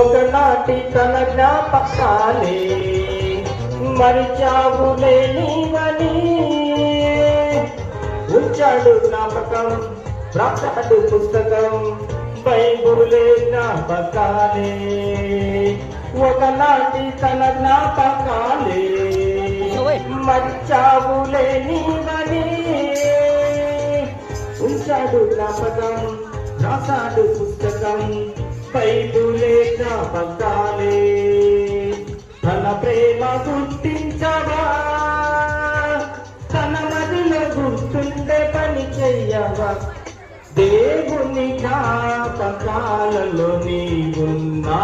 ఒకనాటి తన జ్ఞాపకాలే మరిచావులే నీవని ఉంచాడు జ్ఞాపకం, రాశాడు పుస్తకం, బైబులే జ్ఞాపకాలే. ఒకనాటి తన జ్ఞాపకాలే మరిచావులే నీవని ఉంచాడు జ్ఞాపకం, రాశాడు పుస్తకం, బైబులే జ్ఞాపకాలే. తన ప్రేమ గుర్తించవా, తన మదిలో గుర్తుండే పని చెయ్యవా, దేవుని జ్ఞాపకాలలో నీవున్నా